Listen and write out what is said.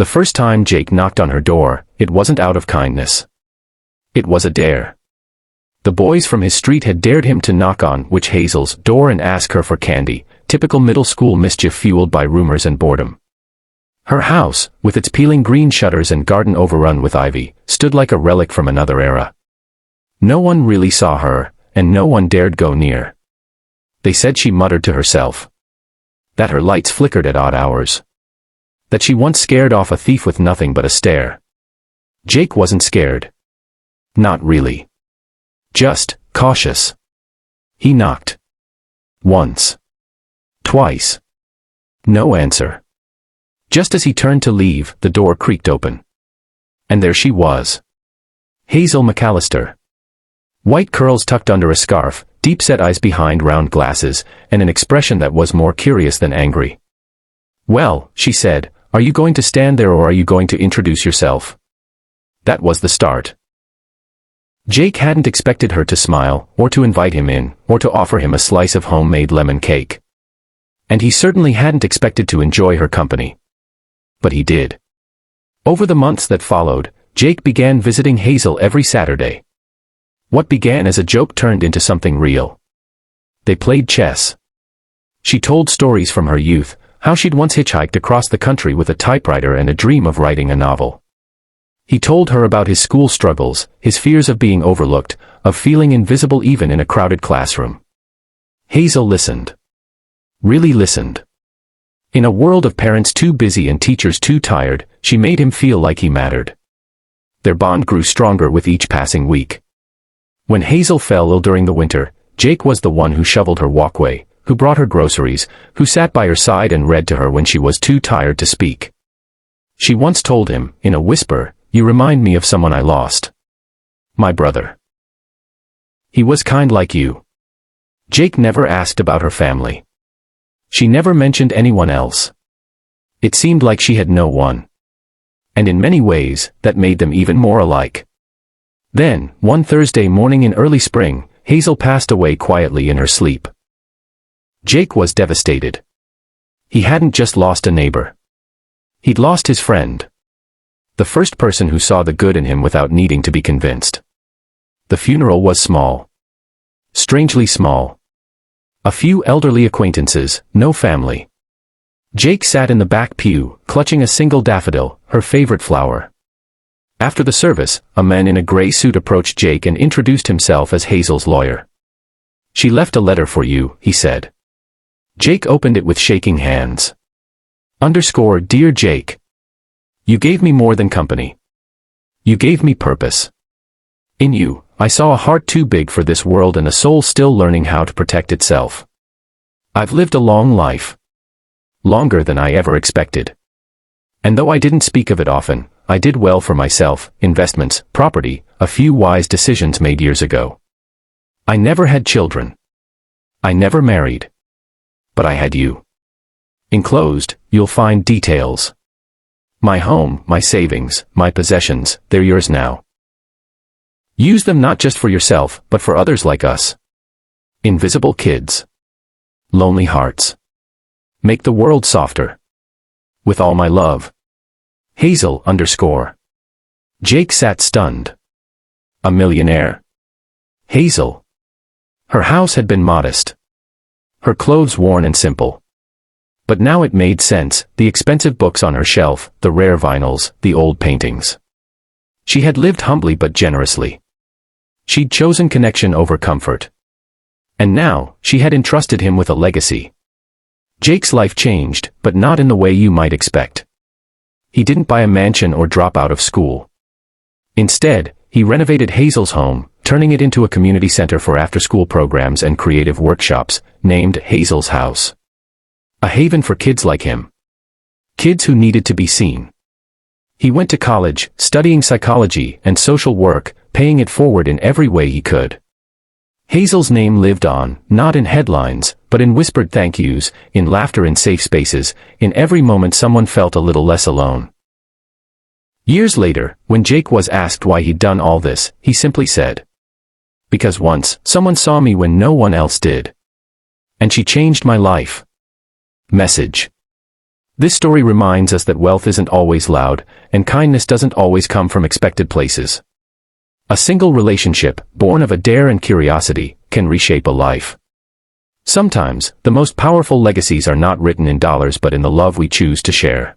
The first time Jake knocked on her door, it wasn't out of kindness. It was a dare. The boys from his street had dared him to knock on witch Hazel's door and ask her for candy, typical middle school mischief fueled by rumors and boredom. Her house, with its peeling green shutters and garden overrun with ivy, stood like a relic from another era. No one really saw her, and no one dared go near. They said she muttered to herself. That her lights flickered at odd hours. That she once scared off a thief with nothing but a stare. Jake wasn't scared. Not really. Just cautious. He knocked. Once. Twice. No answer. Just as he turned to leave, the door creaked open. And there she was. Hazel McAllister. White curls tucked under a scarf, deep-set eyes behind round glasses, and an expression that was more curious than angry. "Well," she said, "are you going to stand there or are you going to introduce yourself?" That was the start. Jake hadn't expected her to smile, or to invite him in, or to offer him a slice of homemade lemon cake. And he certainly hadn't expected to enjoy her company. But he did. Over the months that followed, Jake began visiting Hazel every Saturday. What began as a joke turned into something real. They played chess. She told stories from her youth, how she'd once hitchhiked across the country with a typewriter and a dream of writing a novel. He told her about his school struggles, his fears of being overlooked, of feeling invisible even in a crowded classroom. Hazel listened. Really listened. In a world of parents too busy and teachers too tired, she made him feel like he mattered. Their bond grew stronger with each passing week. When Hazel fell ill during the winter, Jake was the one who shoveled her walkway, who brought her groceries, who sat by her side and read to her when she was too tired to speak. She once told him, in a whisper, "You remind me of someone I lost. My brother. He was kind like you." Jake never asked about her family. She never mentioned anyone else. It seemed like she had no one. And in many ways, that made them even more alike. Then, one Thursday morning in early spring, Hazel passed away quietly in her sleep. Jake was devastated. He hadn't just lost a neighbor. He'd lost his friend. The first person who saw the good in him without needing to be convinced. The funeral was small. Strangely small. A few elderly acquaintances, no family. Jake sat in the back pew, clutching a single daffodil, her favorite flower. After the service, a man in a gray suit approached Jake and introduced himself as Hazel's lawyer. "She left a letter for you," he said. Jake opened it with shaking hands. "Dear Jake. You gave me more than company. You gave me purpose. In you, I saw a heart too big for this world and a soul still learning how to protect itself. I've lived a long life. Longer than I ever expected. And though I didn't speak of it often, I did well for myself, investments, property, a few wise decisions made years ago. I never had children. I never married. But I had you. Enclosed, you'll find details. My home, my savings, my possessions, they're yours now. Use them not just for yourself, but for others like us. Invisible kids. Lonely hearts. Make the world softer. With all my love. Hazel _ Jake sat stunned. A millionaire. Hazel. Her house had been modest. Her clothes worn and simple. But now it made sense, the expensive books on her shelf, the rare vinyls, the old paintings. She had lived humbly but generously. She'd chosen connection over comfort. And now, she had entrusted him with a legacy. Jake's life changed, but not in the way you might expect. He didn't buy a mansion or drop out of school. Instead, he renovated Hazel's home, turning it into a community center for after-school programs and creative workshops, named Hazel's House. A haven for kids like him. Kids who needed to be seen. He went to college, studying psychology and social work, paying it forward in every way he could. Hazel's name lived on, not in headlines, but in whispered thank yous, in laughter in safe spaces, in every moment someone felt a little less alone. Years later, when Jake was asked why he'd done all this, he simply said, "Because once, someone saw me when no one else did. And she changed my life." Message. This story reminds us that wealth isn't always loud, and kindness doesn't always come from expected places. A single relationship, born of a dare and curiosity, can reshape a life. Sometimes, the most powerful legacies are not written in dollars but in the love we choose to share.